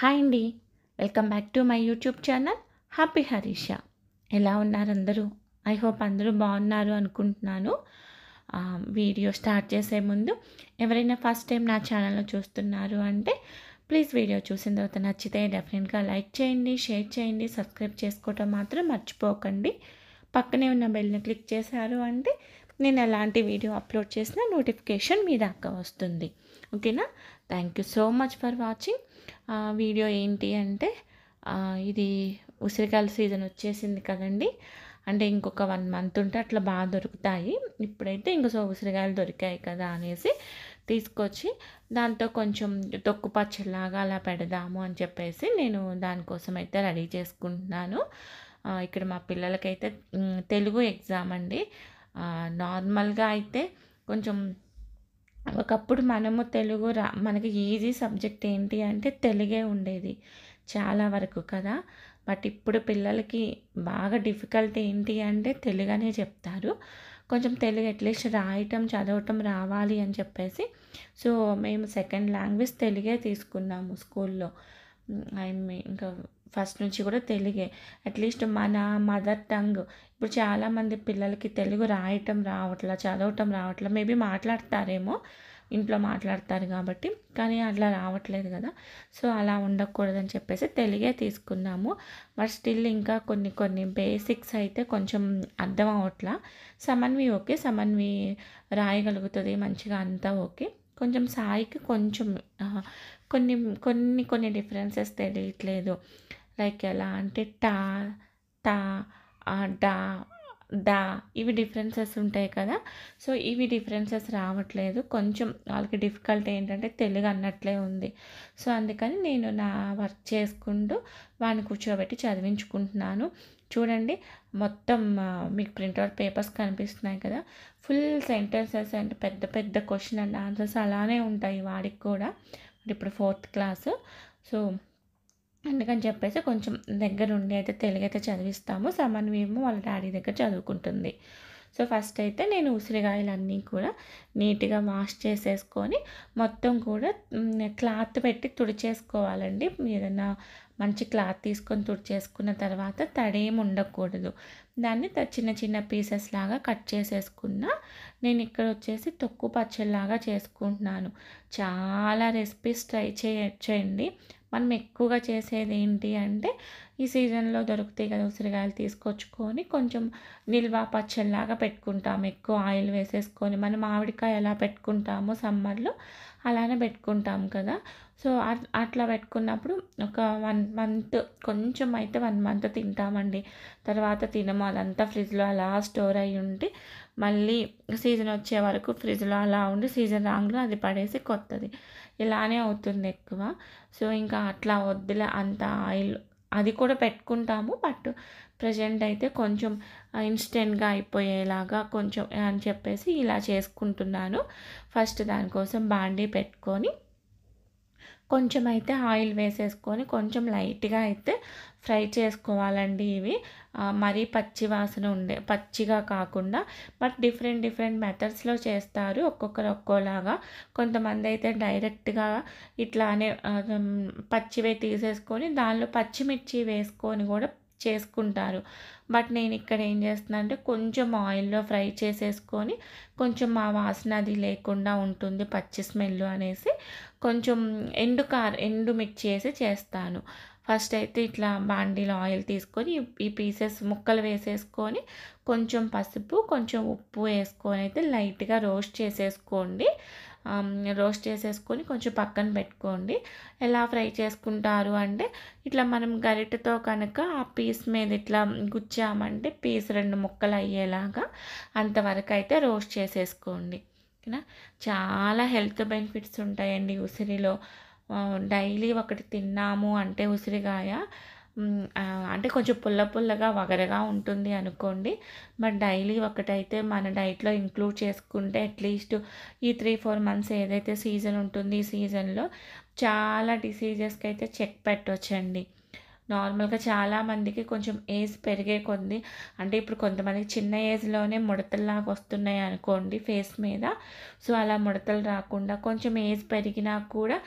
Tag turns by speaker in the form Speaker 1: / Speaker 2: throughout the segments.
Speaker 1: Hi అండి. Welcome back to my YouTube channel happy Harisha. ఎలా ఉన్నారు అందరూ? ఐ హోప్ అందరూ బాగున్నారు అనుకుంటున్నాను. వీడియో స్టార్ట్ చేసే ముందు ఎవరైనా ఫస్ట్ టైం నా ఛానల్‌లో చూస్తున్నారు అంటే ప్లీజ్ వీడియో చూసిన తర్వాత నచ్చితే డెఫినెట్‌గా లైక్ చేయండి, షేర్ చేయండి, సబ్స్క్రైబ్ చేసుకోవటం మాత్రం మర్చిపోకండి. పక్కనే ఉన్న బెల్‌ని క్లిక్ చేశారు అంటే నేను ఎలాంటి వీడియో అప్లోడ్ చేసినా నోటిఫికేషన్ మీ దాకా వస్తుంది. ఓకేనా? Thank you so much for watching. Video ఏంటి అంటే ఇది ఉసిరికాయల సీజన్ వచ్చేసింది కదండి. అంటే ఇంకొక 1 మంత్ ఉంటే అట్లా బాగా దొరుకుతాయి. ఇప్పుడైతే ఇంక ఉసిరికాయలు దొరికాయి కదా అనేసి తీసుకొచ్చి దాంతో కొంచెం తొక్కు పచ్చడిలాగా అలా పెడదాము అని చెప్పేసి నేను దానికోసం అయితే రెడీ చేసుకుంటున్నాను. ఇక్కడ మా పిల్లలకైతే తెలుగు ఎగ్జామ్ అండి. నార్మల్గా అయితే కొంచెం ఒకప్పుడు మనము తెలుగు మనకి ఈజీ సబ్జెక్ట్ ఏంటి అంటే తెలుగే ఉండేది చాలా వరకు కదా. బట్ ఇప్పుడు పిల్లలకి బాగా డిఫికల్ట్ ఏంటి అంటే తెలుగనే చెప్తారు. కొంచెం తెలుగు అట్లీస్ట్ రాయటం చదవటం రావాలి అని చెప్పేసి సో మేము సెకండ్ లాంగ్వేజ్ తెలుగే తీసుకున్నాము స్కూల్లో. ఇంకా ఫస్ట్ నుంచి కూడా తెలుగే. అట్లీస్ట్ మన మదర్ టంగ్ ఇప్పుడు చాలామంది పిల్లలకి తెలుగు రాయటం రావట్లా, చదవటం రావట్లా. మేబీ మాట్లాడతారేమో, ఇంట్లో మాట్లాడతారు కాబట్టి, కానీ అట్లా రావట్లేదు కదా. సో అలా ఉండకూడదని చెప్పేసి తెలుగే తీసుకున్నాము. బట్ స్టిల్ ఇంకా కొన్ని కొన్ని బేసిక్స్ అయితే కొంచెం అర్థం అవ్వట్లా. సమన్వి ఓకే, సమన్వి రాయగలుగుతుంది మంచిగా, అంతా ఓకే. కొంచెం సాయికి కొంచెం కొన్ని కొన్ని కొన్ని డిఫరెన్సెస్ తెలియట్లేదు. లైక్ ఎలా అంటే టా, తా, డా, దా ఇవి డిఫరెన్సెస్ ఉంటాయి కదా. సో ఇవి డిఫరెన్సెస్ రావట్లేదు. కొంచెం వాళ్ళకి డిఫికల్ట్ ఏంటంటే తెలుగు అన్నట్లే ఉంది. సో అందుకని నేను నా వర్క్ చేసుకుంటూ వాడిని కూర్చోబెట్టి చదివించుకుంటున్నాను. చూడండి, మొత్తం మీకు ప్రింట్అవుట్ పేపర్స్ కనిపిస్తున్నాయి కదా. ఫుల్ సెంటెన్సెస్ అండ్ పెద్ద పెద్ద క్వశ్చన్ అండ్ ఆన్సర్స్ అలానే ఉంటాయి వాడికి కూడా. ఇప్పుడు 4th క్లాసు. సో అందుకని చెప్పేసి కొంచెం దగ్గరుండి అయితే తెలుగైతే చదివిస్తాము. సమన్వయము వాళ్ళ డాడీ దగ్గర చదువుకుంటుంది. సో ఫస్ట్ అయితే నేను ఉసిరికాయలన్నీ కూడా నీట్గా వాష్ చేసేసుకొని మొత్తం కూడా క్లాత్ పెట్టి తుడిచేసుకోవాలండి. ఏదైనా మంచి క్లాత్ తీసుకొని తుడిచేసుకున్న తర్వాత తడేం ఉండకూడదు. దాన్ని చిన్న చిన్న పీసెస్ లాగా కట్ చేసేసుకున్నా. నేను ఇక్కడ వచ్చేసి తొక్కు పచ్చడిలాగా చేసుకుంటున్నాను. చాలా రెసిపీస్ ట్రై చేయొచ్చండి. మనం ఎక్కువగా చేసేది ఏంటి అంటే ఈ సీజన్లో దొరుకుతాయి కదా ఉసిరికాయలు, తీసుకొచ్చుకొని కొంచెం నిల్వ పచ్చడిలాగా పెట్టుకుంటాము. ఎక్కువ ఆయిల్ వేసేసుకొని మనం మామిడికాయ ఎలా పెట్టుకుంటామో సమ్మర్లో అలానే పెట్టుకుంటాం కదా. సో అట్లా పెట్టుకున్నప్పుడు ఒక 1 మంత్, కొంచెం అయితే 1 మంత్ తింటామండి. తర్వాత తినము. అదంతా ఫ్రిడ్జ్లో అలా స్టోర్ అయ్యి ఉండి మళ్ళీ సీజన్ వచ్చే వరకు ఫ్రిడ్జ్లో అలా ఉండి సీజన్ రాగానే అది పడేసి కొత్తది ఇలానే అవుతుంది ఎక్కువ. సో ఇంకా అట్లా వద్దులే అంత ఆయిల్, అది కూడా పెట్టుకుంటాము. బట్ ప్రజెంట్ అయితే కొంచెం ఇన్స్టెంట్గా అయిపోయేలాగా కొంచెం అని చెప్పేసి ఇలా చేసుకుంటున్నాను. ఫస్ట్ దానికోసం బాండీ పెట్టుకొని కొంచెం అయితే ఆయిల్ వేసేసుకొని కొంచెం లైట్గా అయితే ఫ్రై చేసుకోవాలండి. ఇవి మరీ పచ్చి వాసన పచ్చిగా కాకుండా. బట్ డిఫరెంట్ డిఫరెంట్ మెథడ్స్లో చేస్తారు, ఒక్కొక్కరు ఒక్కోలాగా. కొంతమంది అయితే డైరెక్ట్గా ఇట్లానే పచ్చివే తీసేసుకొని దానిలో పచ్చిమిర్చి వేసుకొని కూడా చేసుకుంటారు. బట్ నేను ఇక్కడ ఏం చేస్తున్నా అంటే కొంచెం ఆయిల్లో ఫ్రై చేసేసుకొని కొంచెం ఆ వాసన అది లేకుండా ఉంటుంది, పచ్చి స్మెల్ అనేసి కొంచెం ఎండు మిర్చి వేసి చేస్తాను. ఫస్ట్ అయితే ఇట్లా బాండీలో ఆయిల్ తీసుకొని ఈ పీసెస్ ముక్కలు వేసేసుకొని కొంచెం పసుపు, కొంచెం ఉప్పు వేసుకొని అయితే లైట్గా రోస్ట్ చేసేసుకోండి. రోస్ట్ చేసేసుకొని కొంచెం పక్కన పెట్టుకోండి. ఎలా ఫ్రై చేసుకుంటారు అంటే ఇట్లా మనం గరిటెతో కనుక ఆ పీస్ మీద ఇట్లా గుచ్చామంటే పీస్ 2 ముక్కలు అయ్యేలాగా అంతవరకు అయితే రోస్ట్ చేసేసుకోండి. ఓకేనా. చాలా హెల్త్ బెనిఫిట్స్ ఉంటాయండి ఉసిరిలో. డైలీ ఒకటి తిన్నాము అంటే ఉసిరికాయ అంటే కొంచెం పుల్ల పుల్లగా వగరగా ఉంటుంది అనుకోండి. బట్ డైలీ ఒకటైతే మన డైట్లో ఇంక్లూడ్ చేసుకుంటే అట్లీస్ట్ ఈ 3-4 మంత్స్ ఏదైతే సీజన్ ఉంటుంది ఈ సీజన్లో చాలా డిసీజెస్కి అయితే చెక్ పెట్టవచ్చండి. నార్మల్‌గా చాలామందికి కొంచెం ఏజ్ పెరిగే కొద్దీ అంటే ఇప్పుడు కొంతమందికి చిన్న ఏజ్‌లోనే ముడతల్లాగా వస్తున్నాయి అనుకోండి ఫేస్ మీద. సో, అలా ముడతలు రాకుండా కొంచెం ఏజ్ పెరిగినా కూడా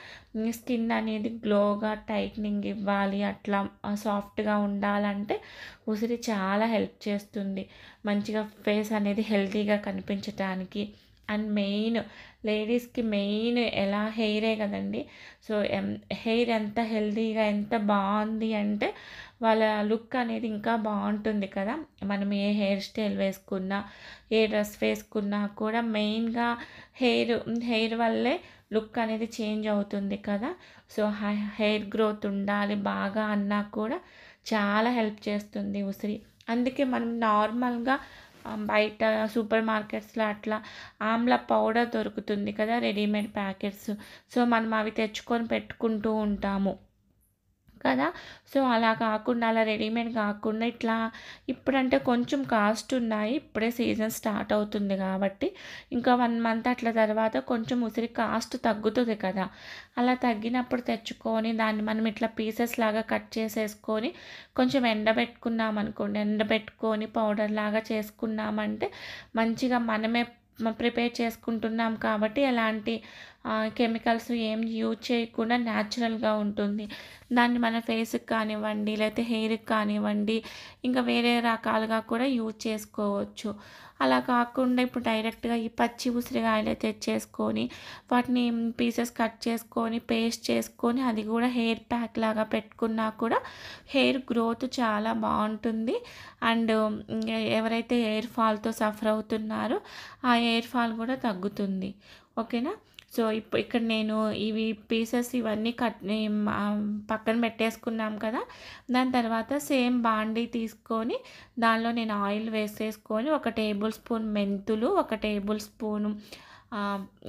Speaker 1: స్కిన్ అనేది గ్లోగా టైట్నింగ్ ఇవ్వాలి, అట్లా సాఫ్ట్‌గా ఉండాలంటే ఉసిరి చాలా హెల్ప్ చేస్తుంది. మంచిగా ఫేస్ అనేది హెల్తీగా కనిపించటానికి. అండ్ మెయిన్ లేడీస్‌కి మెయిన్ ఎలా హెయిరే కదండీ! సో, హెయిర్ ఎంత హెల్తీగా ఎంత బావుంది అంటే వాళ్ళ లుక్ అనేది ఇంకా బావుంటుంది కదా! మనం ఏ హెయిర్ స్టైల్ వేసుకున్నా, ఏ డ్రెస్ వేసుకున్నా కూడా మెయిన్‌గా హెయిర్ వల్లే లుక్ అనేది చేంజ్ అవుతుంది కదా! సో, హెయిర్ గ్రోత్ ఉండాలి బాగా అన్నా కూడా చాలా హెల్ప్ చేస్తుంది ఉసిరి. అందుకే మనం నార్మల్‌గా బయట సూపర్ మార్కెట్స్‌లో అట్లా ఆమ్లా పౌడర్ దొరుకుతుంది కదా! Readymade packets. సో, మనం అవి తెచ్చుకొని పెట్టుకుంటూ ఉంటాము కదా! సో, అలా కాకుండా అలా రెడీమేడ్ కాకుండా ఇట్లా ఇప్పుడంటే కొంచెం కాస్ట్ ఉన్నాయి. ఇప్పుడే సీజన్ స్టార్ట్ అవుతుంది కాబట్టి. ఇంకా 1 మంత్ అట్లా తర్వాత కొంచెం ఉసిరి కాస్ట్ తగ్గుతది కదా! అలా తగ్గినప్పుడు తెచ్చుకొని దాన్ని మనం ఇట్లా పీసెస్ లాగా కట్ చేసేసుకొని కొంచెం ఎండబెట్టుకున్నామనుకోండి. ఎండబెట్టుకొని పౌడర్ లాగా చేసుకున్నామంటే మంచిగా మనమే ప్రిపేర్ చేసుకుంటున్నాం కాబట్టి ఎలాంటి కెమికల్స్ ఏం యూజ్ చేయకుండా న్యాచురల్‌గా ఉంటుంది. దాన్ని మన ఫేస్‌కి కానివ్వండి, లేతే హెయిర్‌కి కానివ్వండి, ఇంకా వేరే రకాలుగా కూడా యూజ్ చేసుకోవచ్చు. అలా కాకుండా ఇప్పుడు డైరెక్ట్‌గా ఈ పచ్చి ఉసిరికాయలే తెచ్చేసుకొని, వాటిని పీసెస్ కట్ చేసుకొని, పేస్ట్ చేసుకొని, అది కూడా హెయిర్ ప్యాక్ లాగా పెట్టుకున్నా కూడా హెయిర్ గ్రోత్ చాలా బావుంటుంది. అండ్ ఎవరైతే హెయిర్ ఫాల్‌తో సఫర్ అవుతున్నారో, ఆ హెయిర్ ఫాల్ కూడా తగ్గుతుంది. ఓకేనా? సో, ఇక్కడ నేను ఇవి పీసెస్ ఇవన్నీ పక్కన పెట్టేసుకున్నాం కదా! దాని తర్వాత సేమ్ బాండీ తీసుకొని దానిలో నేను ఆయిల్ వేసేసుకొని ఒక టేబుల్ స్పూన్ మెంతులు, ఒక టేబుల్ స్పూను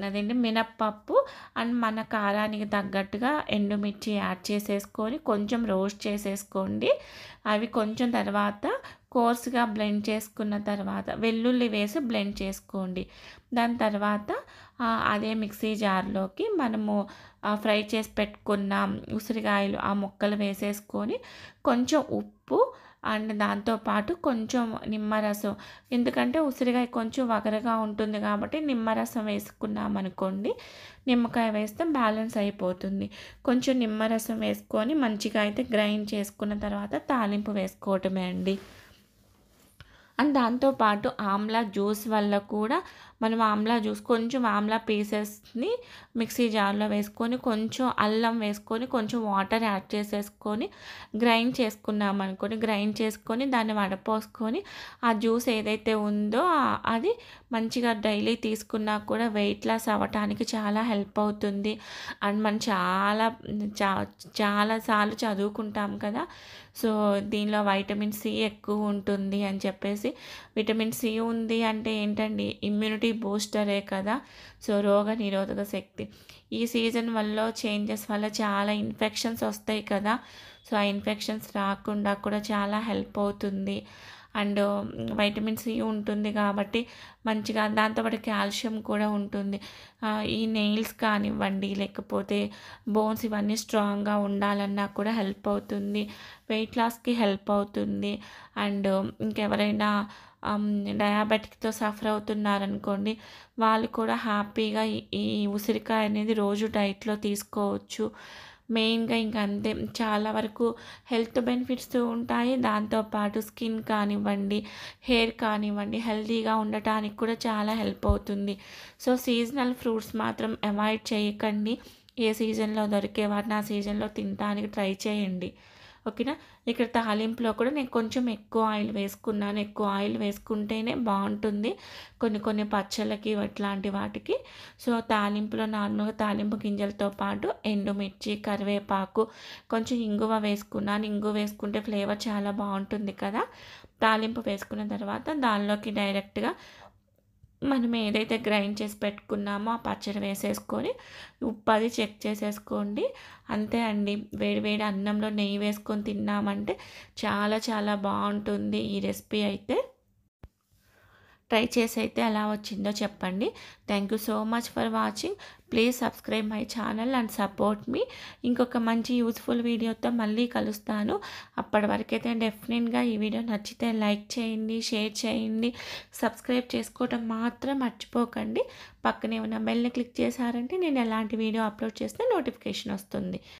Speaker 1: అదేంటి మినప్పప్పు అండ్ మన కారానికి తగ్గట్టుగా ఎండుమిర్చి యాడ్ చేసేసుకొని కొంచెం రోస్ట్ చేసేసుకోండి. అవి కొంచెం తర్వాత కోర్స్‌గా బ్లెండ్ చేసుకున్న తర్వాత వెల్లుల్లి వేసి బ్లెండ్ చేసుకోండి. దాని తర్వాత అదే మిక్సీ జార్‌లోకి మనము ఫ్రై చేసి పెట్టుకున్న ఉసిరికాయలు ఆ ముక్కలు వేసేసుకొని కొంచెం ఉప్పు అండ్ దాంతో పాటు కొంచెం నిమ్మరసం. ఎందుకంటే ఉసిరికాయ కొంచెం వగరగా ఉంటుంది కాబట్టి నిమ్మరసం వేసుకున్నామనుకోండి, నిమ్మకాయ వేస్తే బ్యాలెన్స్ అయిపోతుంది. కొంచెం నిమ్మరసం వేసుకొని మంచిగా అయితే గ్రైండ్ చేసుకున్న తర్వాత తాలింపు వేసుకోవటమే అండి. అండ్ దాంతో పాటు ఆమ్లా జ్యూస్ వల్ల కూడా మనం ఆమ్లా జ్యూస్ కొంచెం ఆమ్లా పీసెస్‌ని మిక్సీ జార్‌లో వేసుకొని, కొంచెం అల్లం వేసుకొని, కొంచెం వాటర్ యాడ్ చేసేసుకొని గ్రైండ్ చేసుకున్నామనుకోండి. గ్రైండ్ చేసుకొని దాన్ని వడపోసుకొని ఆ జ్యూస్ ఏదైతే ఉందో అది మంచిగా డైలీ తీసుకున్నా కూడా వెయిట్ లాస్ అవ్వటానికి చాలా హెల్ప్ అవుతుంది. అండ్ మనం చా చాలా సార్లు చదువుకుంటాం కదా! సో, దీనిలో వైటమిన్ సి ఎక్కువ ఉంటుంది అని చెప్పేసి. విటమిన్ సి ఉంది అంటే ఏంటండి, ఇమ్యూనిటీ బూస్టరే కదా! సో, రోగనిరోధక శక్తి. ఈ సీజన్ వల్ల చేంజెస్ వల్ల చాలా ఇన్ఫెక్షన్స్ వస్తాయి కదా! సో, ఆ ఇన్ఫెక్షన్స్ రాకుండా కూడా చాలా హెల్ప్ అవుతుంది. అండ్ వైటమిన్ సి ఉంటుంది కాబట్టి మంచిగా దాంతోపాటు కాల్షియం కూడా ఉంటుంది. ఈ నెయిల్స్ కానివ్వండి, లేకపోతే బోన్స్ ఇవన్నీ స్ట్రాంగ్‌గా ఉండాలన్నా కూడా హెల్ప్ అవుతుంది. వెయిట్ లాస్‌కి హెల్ప్ అవుతుంది. అండ్ ఇంకెవరైనా డయాబెటిక్‌తో సఫర్ అవుతున్నారనుకోండి, వాళ్ళు కూడా హ్యాపీగా ఈ ఈ ఉసిరికాయ అనేది రోజు డైట్‌లో తీసుకోవచ్చు. మెయిన్‌గా ఇంక అంతే. చాలా వరకు హెల్త్ బెనిఫిట్స్ ఉంటాయి. దాంతో పాటు స్కిన్ కానివ్వండి, హెయిర్ కానివ్వండి హెల్తీగా ఉండటానికి కూడా చాలా హెల్ప్ అవుతుంది. సో, సీజనల్ ఫ్రూట్స్ మాత్రం అవాయిడ్ చేయకండి. ఏ సీజన్‌లో దొరికే వాటిని ఆ సీజన్‌లో తినటానికి ట్రై చేయండి. ఓకేనా? ఇక్కడ తాలింపులో కూడా నేను కొంచెం ఎక్కువ ఆయిల్ వేసుకున్నాను. ఎక్కువ ఆయిల్ వేసుకుంటేనే బావుంటుంది. కొన్ని పచ్చళ్ళకి ఇట్లాంటి వాటికి. సో, తాలింపులో నార్మల్‌గా తాలింపు గింజలతో పాటు ఎండుమిర్చి, కరివేపాకు, కొంచెం ఇంగువ వేసుకున్నాను. ఇంగువ వేసుకుంటే ఫ్లేవర్ చాలా బావుంటుంది కదా! తాలింపు వేసుకున్న తర్వాత దానిలోకి డైరెక్ట్‌గా మనం ఏదైతే గ్రైండ్ చేసి పెట్టుకున్నామో ఆ పచ్చడి వేసేసుకొని ఉప్పు అది చెక్ చేసేసుకోండి. అంతే అండి. వేడి వేడి అన్నంలో నెయ్యి వేసుకొని తిన్నామంటే చాలా చాలా బావుంటుంది ఈ రెసిపీ అయితే. ట్రై చేసి అయితే ఎలా వచ్చిందో చెప్పండి. Thank you so much for watching. Please subscribe my channel and support మీ. ఇంకొక మంచి యూస్ఫుల్ వీడియోతో మళ్ళీ కలుస్తాను. అప్పటి వరకైతే డెఫినెట్గా ఈ వీడియో నచ్చితే లైక్ చేయండి, షేర్ చేయండి, సబ్స్క్రైబ్ చేసుకోవడం మాత్రం మర్చిపోకండి. పక్కనే ఉన్న బెల్ని క్లిక్ చేశారంటే నేను ఎలాంటి వీడియో అప్లోడ్ చేస్తే నోటిఫికేషన్ వస్తుంది.